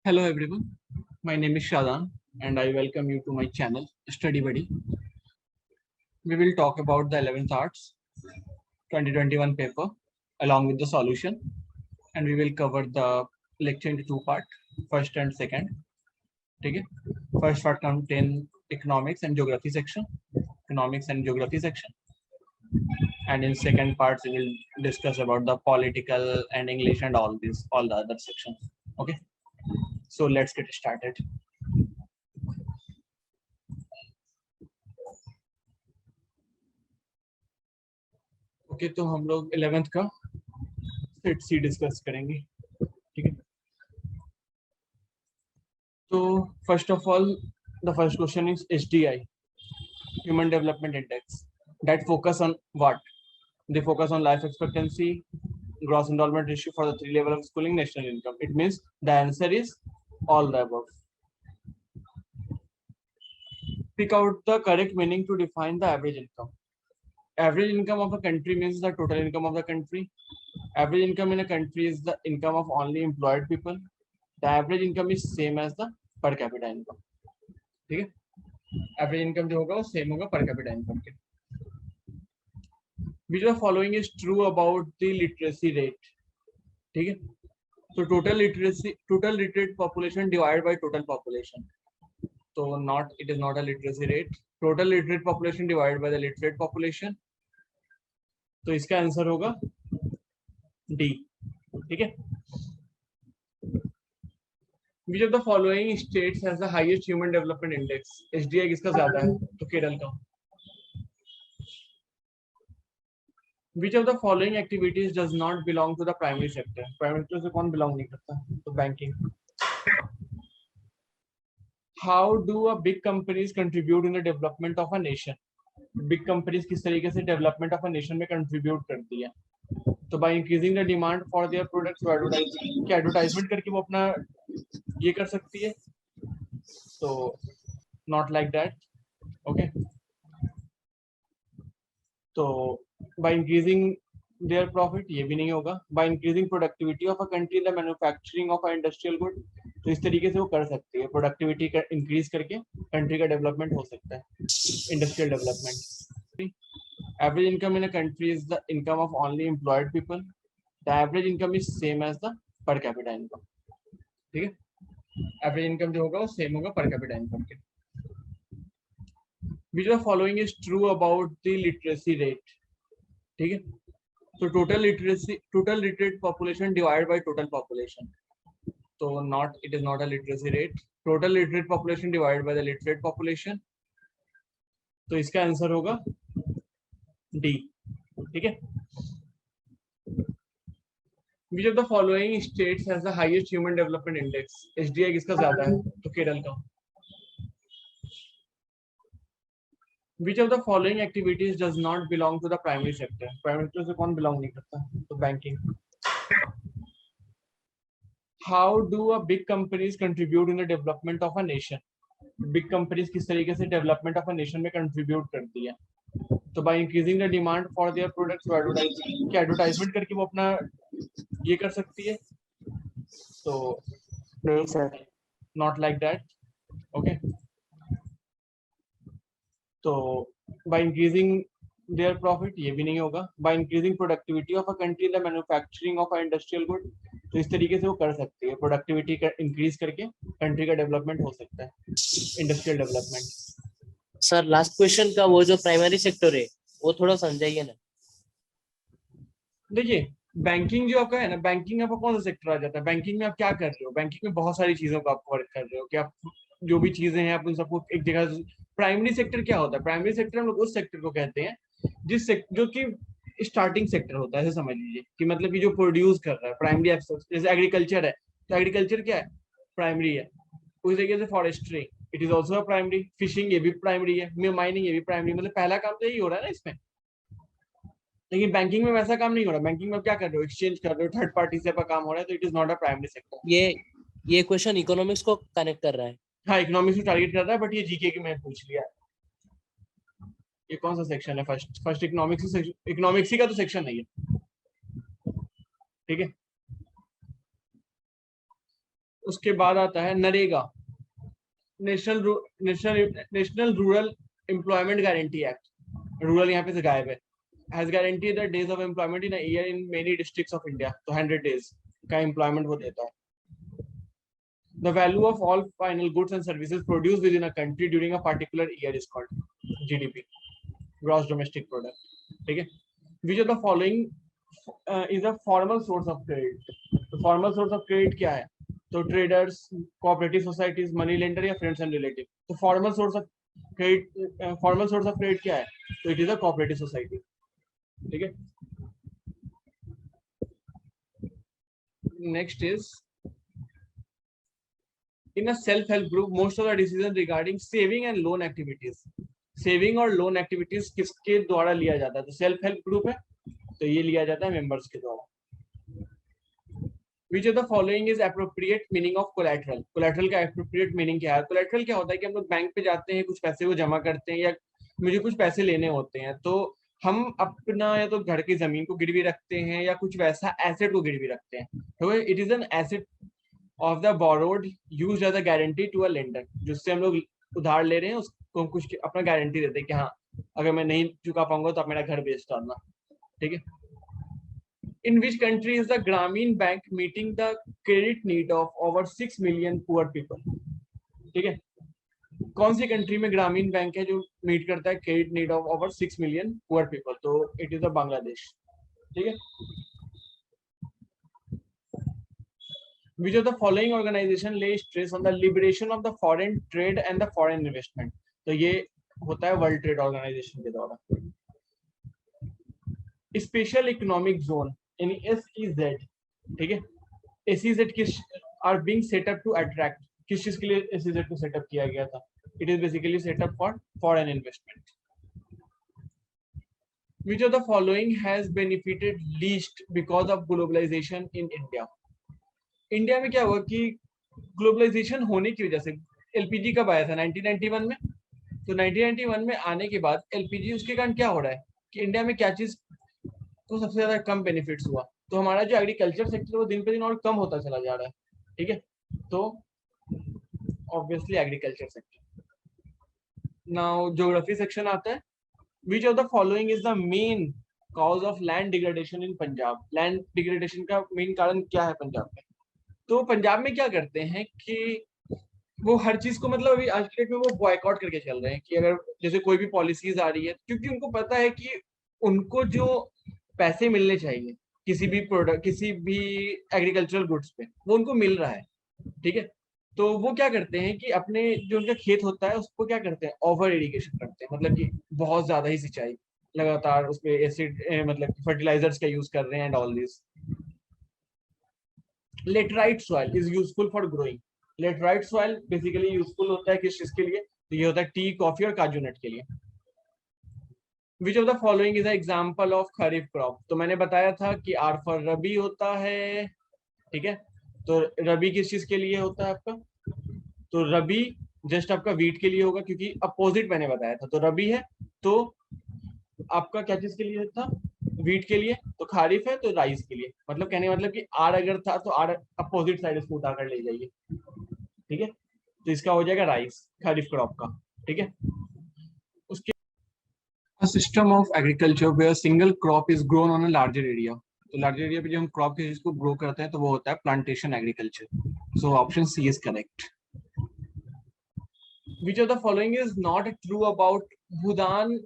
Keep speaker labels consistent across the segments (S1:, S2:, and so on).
S1: Hello everyone, my name is Shadan and I welcome you to my channel Study Buddy. We will talk about the 11th Arts 2021 paper along with the solution, and we will cover the lecture into two parts, first and second. Okay? First part contain economics and geography section, and in second parts we will discuss about the political and English and all the other sections. Okay, so let's get started. Okay तो हम लोग 11th का set सी discuss करेंगे. ठीक है, तो first of all the first question is HDI, human development index, that focus on what? They focus on life expectancy, gross enrollment ratio for the 3 level of schooling, national income. It means the answer is all the above. Pick out the correct meaning to define the average income. Average income of a country means the total income of the country. Average income in a country is the income of only employed people. The average income is same as the per capita income. ठीक है, average income जो होगा वो same होगा पर capita income के. Which of the following is true about the literacy rate? ठीक है, so total literate population divided by total population. So it is not a literacy rate. Total literate population divided by the literate population. तो इसका answer होगा D. ठीक है. Which of the following states has the highest human development index? HDI किसका ज्यादा है? तो केरल का. Which of the following activities does not belong to the primary sector? Primary sector से कौन belong नहीं करता? तो banking. How do a big companies contribute in the development of a nation? Big companies किस तरीके से development of a nation में contribute करती है? तो by increasing the demand for their products to advertisement करके वो अपना ये कर सकती है. So not like that. Okay. तो by increasing their profit, ये भी नहीं होगा. By increasing productivity of a country in the manufacturing of an industrial good, तो इस तरीके से वो कर सकती है. प्रोडक्टिविटी का इंक्रीज करके कंट्री का डेवलपमेंट हो सकता है, industrial development. Average income in a country is the income of only employed people. The average income is same as the per capita income. ठीक है, एवरेज इनकम जो होगा वो सेम होगा पर कैपिटा इनकम के. Which of the following is true about the literacy rate? ठीक है, so total literate population divided by total population. So it is not a literacy rate. Total literate population divided by the literate population. तो इसका answer होगा D. ठीक है. Which of the following states has the highest human development index? HDI किसका ज्यादा है? तो केरल का. Which of the following activities does not belong to the primary sector? Primary sector से कौन belong नहीं करता? तो banking. How do a big companies contribute in the development of a nation? Big companies किस तरीके से development of a nation में contribute करती है? तो by increasing the demand for their products to advertisement करके वो अपना ये कर सकती है. So
S2: नहीं sir.
S1: not like that. Okay. तो by increasing their profit, ये भी नहीं होगा. By increasing productivity of a country in the manufacturing of an industrial good, तो इस तरीके से वो कर सकती है. प्रोडक्टिविटी का इंक्रीज करके कंट्री का डेवलपमेंट हो सकता है, industrial development.
S2: Sir last question का वो जो प्राइमरी सेक्टर है वो थोड़ा समझाइए ना.
S1: देखिए, बैंकिंग जो आपका है ना, बैंकिंग में आपका कौन सा सेक्टर आ जाता है? बैंकिंग में आप क्या कर रहे हो? बैंकिंग में बहुत सारी चीजों का आप वर्क कर रहे हो कि आप जो भी चीजें हैं आप उन सबको एक जगह. प्राइमरी सेक्टर क्या होता है? प्राइमरी सेक्टर हम लोग उस सेक्टर को कहते हैं जो कि स्टार्टिंग सेक्टर होता है. ऐसे समझ लीजिए कि मतलब कि जो प्रोड्यूस कर रहा है प्राइमरी. जैसे एग्रीकल्चर है तो एग्रीकल्चर क्या है? प्राइमरी है. उस तरीके से forestry, it is also primary. Fishing ये भी प्राइमरी है. माइनिंग ये भी प्राइमरी. मतलब पहला काम तो यही हो रहा है ना इसमें. लेकिन बैंकिंग में वैसा काम नहीं हो रहा. बैंकिंग में क्या कर रहे हो? एक्सचेंज कर रहे हो, थर्ड पार्टी से आपका काम हो रहा है. तो it is not a primary sector.
S2: ये क्वेश्चन इकोनॉमिक्स को कनेक्ट कर रहा है.
S1: हाँ, इकोनॉमिक्स को टारगेट कर रहा है, बट ये जीके की मैं पूछ लिया. ये कौन सा सेक्शन है? फर्स्ट इकोनॉमिक्स का तो सेक्शन नहीं है. ठीक है, उसके बाद आता है NREGA, national rural employment guarantee act, rural यहाँ पे से गायब है, has guarantee the days of employment in a year in many districts of India, तो 100 डेज का एम्प्लॉयमेंट वो देता है। The value of all final goods and services produced within a country during a particular year is called GDP, gross domestic product. ठीक है, which of the following is a formal source of credit? तो formal source of credit क्या है? तो traders, cooperative societies, money lender या friends and relative. तो formal source of credit क्या है? तो it is a cooperative society. ठीक है. Next is, in a self-help group, most of the decisions regarding saving and loan activities, saving और loan activities किसके द्वारा लिया जाता है? तो सेल्फ हेल्प ग्रुप है, तो ये लिया जाता है मेंबर्स के द्वारा। Which of the following is appropriate meaning of collateral? collateral का appropriate meaning क्या है? collateral क्या होता है कि हम लोग बैंक पे जाते हैं, कुछ पैसे को जमा करते हैं, या मुझे कुछ पैसे लेने होते हैं, तो हम अपना या तो घर की जमीन को गिरवी रखते हैं या कुछ वैसा एसेट को गिरवी रखते हैं, तो it is an asset of the borrowed used as a guarantee to a lender, जिससे हम लोग उधार ले रहे हैं उसको कुछ अपना गारंटी देते हैं कि हाँ अगर मैं नहीं चुका पाऊंगा तो आप मेरा घर बेच डालना। ठीक है। In which country is the Grameen Bank meeting the credit need of over 6 million poor people? ठीक है, कौन सी कंट्री में ग्रामीण बैंक है जो मीट करता है credit need of over 6 million poor people? तो इट इज द बांग्लादेश। ठीक है। Which of the following organization lay stress on the liberation of the foreign trade and the foreign investment? तो ये होता है वर्ल्ड ट्रेड ऑर्गेनाइजेशन के द्वारा। Special economic zone यानी SEZ, ठीक है, SEZ किस are being set up to attract, किस चीज के लिए SEZ को सेटअप किया गया था? It is basically setup for foreign investment. Which of the following has benefited least because of globalization in India? India में क्या हुआ कि ग्लोबलाइजेशन होने की वजह से, LPG कब आया था? 1991 में। तो 1991 में आने के बाद LPG, उसके कारण क्या हो रहा है कि इंडिया में क्या चीज को सबसे ज्यादा कम बेनिफिट्स हुआ? तो हमारा जो एग्रीकल्चर सेक्टर वो दिन पे दिन और कम होता चला जा रहा है। ठीक है, तो obviously agriculture sector. Now geography section आता है। Which of the following is the main cause of land degradation in Punjab? Land degradation का मेन कारण क्या है पंजाब में? तो पंजाब में क्या करते हैं कि वो हर चीज को, मतलब अभी आज के डेट में वो बॉयकॉट करके चल रहे हैं कि अगर जैसे कोई भी पॉलिसीज आ रही है, क्योंकि उनको पता है कि उनको जो पैसे मिलने चाहिए किसी भी प्रोडक्ट, किसी भी एग्रीकल्चरल गुड्स पे, वो उनको मिल रहा है। ठीक है, तो वो क्या करते हैं कि अपने जो उनका खेत होता है उसको क्या करते हैं, ओवर इरिगेशन करते हैं, मतलब कि बहुत ज्यादा ही सिंचाई, लगातार उसपे एसिड मतलब फर्टिलाइजर्स का यूज कर रहे हैं and all this. Laterite soil is useful for growing. Laterite soil basically useful होता है किस चीज के लिए? तो ये होता है टी, कॉफी और काजू नट के लिए। Which of the following is an example of kharif crop? तो मैंने बताया था कि आर फॉर रबी होता है। ठीक है, तो रबी किस चीज के लिए होता है आपका? तो रबी जस्ट आपका वीट के लिए होगा, क्योंकि अपोजिट मैंने बताया था। तो रबी है तो आपका क्या चीज के लिए था? वीट के लिए। तो खारिफ है तो राइस के लिए। मतलब कहने का मतलब कि आर अगर था तो आर अपोजिट साइड इसको उठाकर ले जाइए। ठीक है, तो इसका हो जाएगा राइस, खरीफ क्रॉप का। ठीक है, उसके A system of agriculture where single crop is grown on a larger area. तो लार्जर एरिया पे जो हम क्रॉप के चीज को ग्रो करते हैं तो वो होता है plantation agriculture. So option C is correct. Which of the following is not true about Bhoodan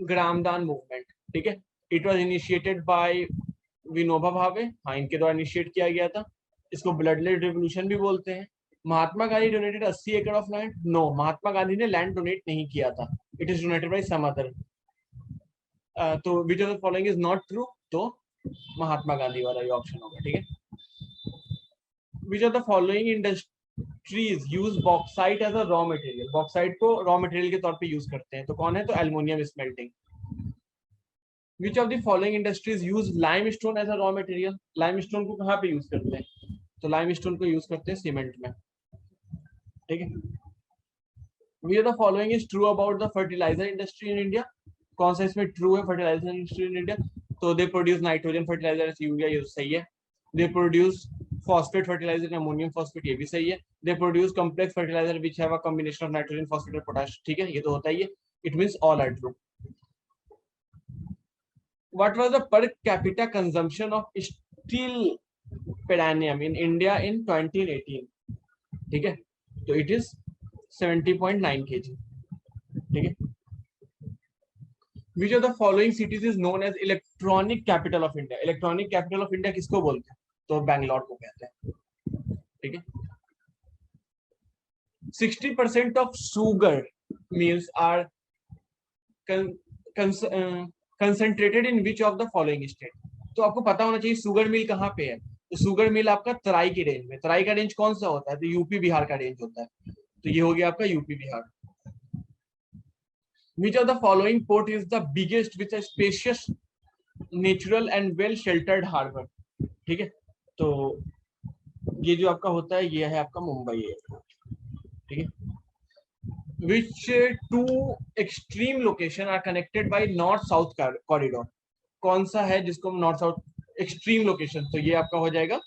S1: Gramdan movement? ठीक है, it was initiated by Vinoba Bhave. हाँ, इनके द्वारा इनिशिएट किया गया था। इसको ब्लड लेड रिवोल्यूशन भी बोलते हैं। महात्मा गांधी डोनेटेड 80 एकड़ of land? No, Mahatma Gandhi ने लैंड डोनेट नहीं किया था। It is donated by some other. तो which of the following is not true? तो महात्मा गांधी वाला ये ऑप्शन होगा। ठीक है। Which of the following industries use bauxite as a raw material? Bauxite को रॉ मटेरियल के तौर पे यूज करते हैं, तो कौन है? तो aluminium smelting. Which of the following industries use limestone as a raw material? Limestone को कहाँ पे यूज करते हैं? तो लाइमस्टोन को यूज करते हैं सीमेंट में। ठीक है। Which of the following is true about the fertiliser industry in India? कौन सा इसमें ट्रू है फर्टिलाइजर इंडस्ट्री इन इंडिया? तो they produce nitrogen fertilizer, urea, ये सही है। They produce phosphate fertilizer, ammonium phosphate, ये भी सही है. They produce complex fertilizer which have a combination of nitrogen, phosphate and potash. ठीक है, ये तो होता ही है. It means all are true. What was the per capita consumption of steel palladium in India in 2018? ठीक है, तो it is 70.9 kg. ठीक है. Which of the following cities is known as electronic capital of India? Electronic capital of India किसको बोलते हैं? तो बैंगलोर को कहते हैं. ठीक है. 60% of sugar mills are concentrated in which of the following state? तो आपको पता होना चाहिए शुगर मिल कहाँ पे है. तो शुगर मिल आपका तराई की रेंज में. तराई का रेंज कौन सा होता है? तो यूपी बिहार का रेंज होता है. तो ये हो गया आपका UP Bihar. Which of the following port is the biggest with a spacious, natural and well sheltered harbor? ठीक है, तो ये जो आपका होता है ये है आपका मुंबई एयरपोर्ट. ठीक है. Which two extreme location are connected by north south corridor? कौन सा है जिसको हम नॉर्थ साउथ एक्सट्रीम लोकेशन? तो ये आपका हो जाएगा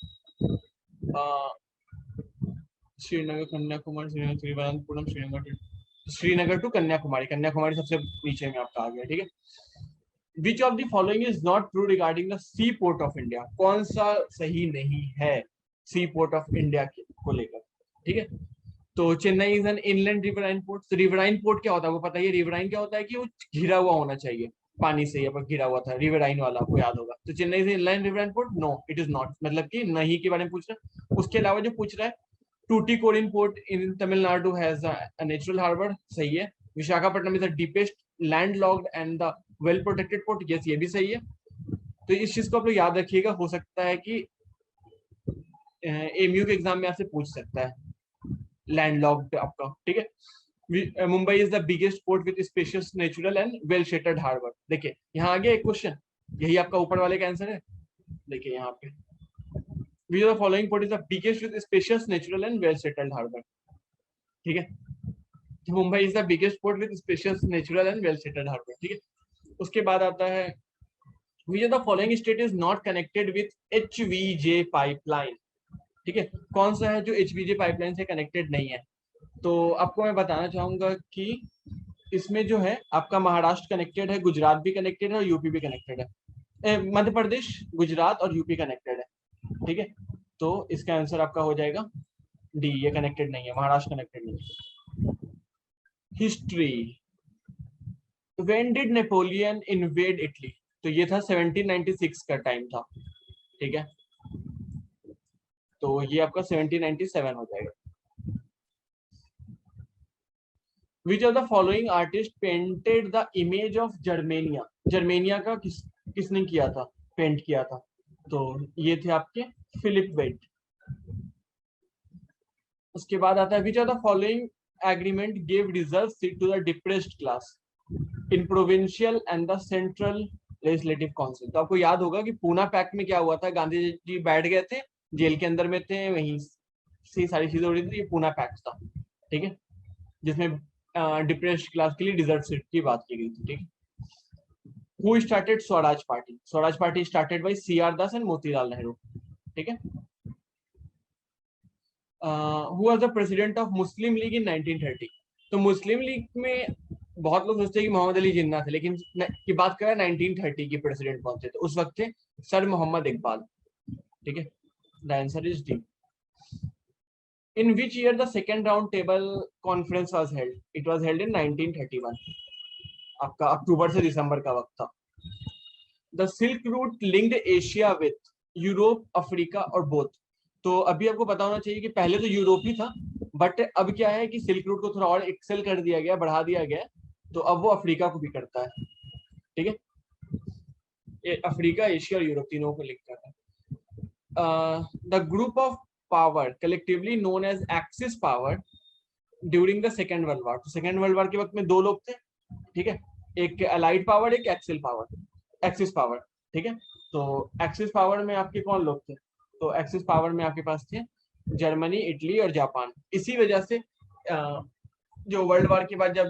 S1: श्रीनगर, कन्याकुमारी, श्रीनगर, तिरुवनंतपुरम, श्रीनगर टू कन्याकुमारी. कन्याकुमारी सबसे नीचे में आपका आ गया. ठीक है. Which of the following is not true regarding the sea port of India? कौन सा सही नहीं है सी पोर्ट ऑफ इंडिया को लेकर? ठीक है. तो Chennai is an inland riverine port. तो रिवराइन पोर्ट क्या होता है वो पता है? रिवराइन क्या होता है कि वो घिरा हुआ होना चाहिए पानी से. यहाँ पर घिरा हुआ था रिवराइन वाला, आपको याद होगा. तो Chennai is inland riverine port. No, it is not. मतलब कि नहीं के बारे में पूछ रहा है. उसके अलावा जो पूछ रहा है Tuticorin port in Tamil Nadu has a natural harbor. सही है. Visakhapatnam is the deepest landlocked and the well protected port. yes, ये भी सही है. तो इस चीज को आप लोग याद रखिएगा. हो सकता है कि एमयू के एग्जाम में आपसे पूछ सकता है लैंडलॉक्ड आपका. ठीक है. Mumbai is the biggest port with spacious natural and well sheltered harbour. देखिए यहाँ आ गया एक क्वेश्चन. यही आपका ऊपर वाले का आंसर है. देखिए यहाँ पे which of the following port is the biggest with spacious natural and well settled harbor? ठीक है. Mumbai is the biggest port with spacious natural and well settled harbour. ठीक है. उसके बाद आता है which of the following state is not connected with HVJ pipeline? ठीक है. कौन सा है जो HVJ पाइपलाइन से कनेक्टेड नहीं है? तो आपको मैं बताना चाहूंगा कि इसमें जो है आपका महाराष्ट्र कनेक्टेड है, गुजरात भी कनेक्टेड है और यूपी भी कनेक्टेड है. मध्य प्रदेश, गुजरात और यूपी कनेक्टेड है. ठीक है. तो इसका आंसर आपका हो जाएगा डी. ये कनेक्टेड नहीं है, महाराष्ट्र कनेक्टेड नहीं है. History. When did Napoleon invade Italy? तो ये था 1796 का टाइम था. ठीक है. तो ये आपका 1797 हो जाएगा. Which of the following artist painted the image of Germania? Germania का किसने किया था, पेंट किया था? तो ये थे आपके फिलिप वेट. उसके बाद आता है which of the following agreement gave reserve seat to the depressed class in provincial and the central legislative council? तो आपको याद होगा कि पूना पैक्ट में क्या हुआ था? गांधी जी बैठ गए थे, जेल के अंदर में थे, वहीं से सारी चीजें हो रही थी. ये पूना पैक्ट था. ठीक है. जिसमें डिप्रेस्ड क्लास के लिए रिजर्व सीट की बात की गई थी. ठीक है. Who started Swaraj party? Swaraj party started by CR Das and Motilal Nehru. ठीक है. Who was the president of Muslim League in 1930? तो मुस्लिम लीग में बहुत लोग सोचते हैं कि मोहम्मद अली जिन्ना थे, लेकिन की बात करें 1930 की प्रेसिडेंट कौन थे? तो उस वक्त थे सर मोहम्मद इकबाल. ठीक है. The answer is D. In which year the second round table conference was held? It was held in 1931. आपका अक्टूबर से दिसंबर का वक्त था. The Silk Route linked Asia with Europe, Africa और बोथ. तो अभी आपको पता होना चाहिए कि पहले तो यूरोप ही था, बट अब क्या है कि सिल्क रूट को थोड़ा और एक्सेल कर दिया गया, बढ़ा दिया गया. तो अब वो अफ्रीका को भी करता है. ठीक है. अफ्रीका, एशिया और यूरोप तीनों को लिंक करता है. The group of power collectively known as Axis power during the second world war. तो सेकेंड वर्ल्ड वॉर के वक्त में दो लोग थे. ठीक है. एक अलाइड पावर, एक एक्सिल पावर, एक्सिस पावर. ठीक है. तो एक्सिस पावर में आपके कौन लोग थे? तो एक्सिस पावर में आपके पास थे जर्मनी, इटली और जापान. इसी वजह से जो वर्ल्ड वॉर के बाद जब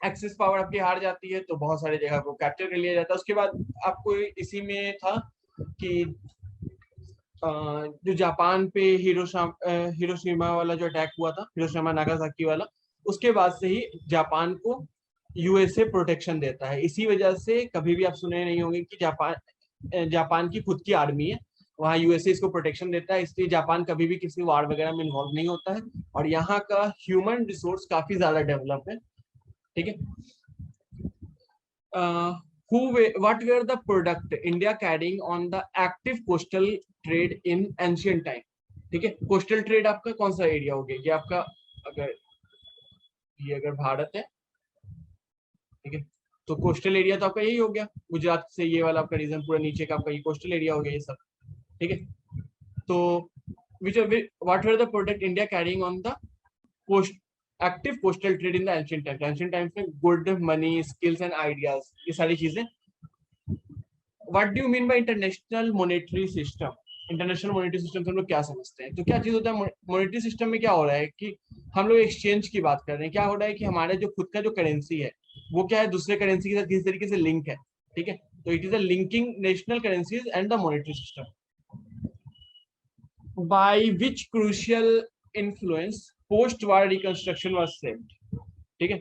S1: एक्सिस पावर आपकी हार जाती है तो बहुत सारी जगह को कैप्चर कर लिया जाता है. उसके बाद आपको इसी में था कि जो जापान पे हिरोशिमा वाला जो अटैक हुआ था, हिरोशिमा नागासाकी वाला, उसके बाद से ही जापान को यूएसए प्रोटेक्शन देता है। इसी वजह से कभी भी आप सुने नहीं होंगे कि जापान की खुद की आर्मी है, वहाँ यूएसए इसको प्रोटेक्शन देता है, इसलिए जापान कभी भी किसी वार वगैरह में इन्वॉल्व नहीं होता है। और यहाँ का ह्यूमन रिसोर्स काफी ज्यादा डेवलप है, ठीक है। What were the product India carrying on the active coastal trade in ancient time? ठीक है, कोस्टल ट्रेड आपका कौन सा एरिया हो गया? ये आपका अगर भारत है, ठीक है, तो कोस्टल एरिया तो आपका यही हो गया, गुजरात से ये वाला आपका रीजन पूरा नीचे का आपका ये कोस्टल एरिया हो गया, ये सब, ठीक है। तो what were the product India carrying on the active coastal trade in the ancient times? Ancient times में good, money, skills and ideas, ये सारी चीजें। What do you mean by international monetary system? International monetary system से हम लोग क्या समझते हैं? तो क्या चीज होता है मॉनेटरी सिस्टम में? क्या हो रहा है कि हम लोग एक्सचेंज की बात कर रहे हैं। क्या हो रहा है कि हमारे जो खुद का जो करेंसी है वो क्या है, दूसरे करेंसी के साथ किसी तरीके से लिंक है, ठीक है। तो it is a linking national currencies and the monetary system. By which crucial influence post war reconstruction was saved? ठीक है,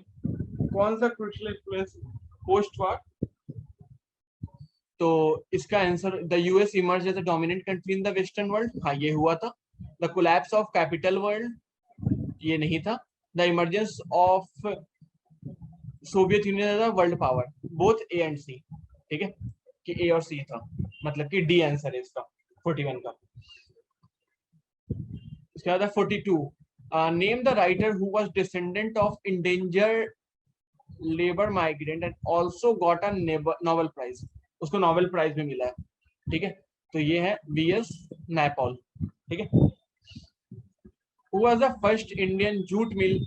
S1: कौन सा क्रूशियल इन्फ्लुएंस पोस्ट वार? तो इसका answer, the US emerge as a dominant country in the western world, हाँ ये हुआ था। The collapse of capital world, ये नहीं था। The emergence of Soviet Union as a world power, both A and C, ठीक है, कि ए और सी था, मतलब कि डी आंसर है इसका 41 का। इसके बाद 42, name the writer who was descendant of indentured labour migrant and also got a Nobel prize, उसको नोबेल प्राइज भी मिला है, ठीक है। तो ये है वीएस नायपॉल, ठीक है। Who was the first Indian jute mill,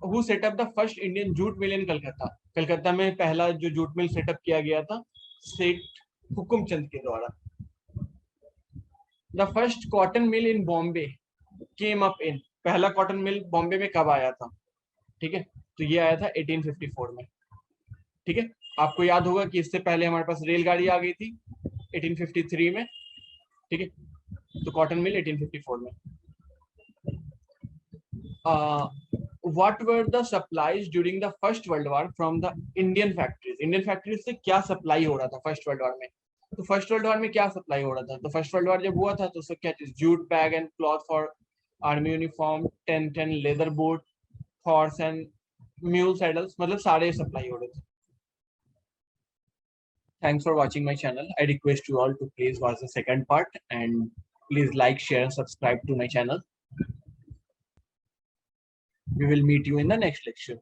S1: who set up the first Indian jute mill in Calcutta? Calcutta में पहला जो जूट मिल सेटअप किया गया था सेठ हुकुमचंद के द्वारा। The first cotton mill in Bombay came up in, पहला कॉटन मिल बॉम्बे में कब आया था? ठीक है, तो ये आया था 1854 में, ठीक है। आपको याद होगा कि इससे पहले हमारे पास रेलगाड़ी आ गई थी 1853 में, ठीक है। तो कॉटन मिल 1854 में। What were the supplies during the First World War from the Indian factories? Indian factories से क्या सप्लाई हो रहा था फर्स्ट वर्ल्ड वॉर में? तो फर्स्ट वर्ल्ड वॉर में क्या सप्लाई हो रहा था? तो फर्स्ट वर्ल्ड वॉर जब हुआ था तो उससे क्या चीज, jute bag and cloth for army uniform, tent and leather boat, horse and mule saddles, मतलब सारे सप्लाई हो रहे थे। Thanks for watching my channel. I request you all to please watch the second part and please like, share and subscribe to my channel. We will meet you in the next lecture.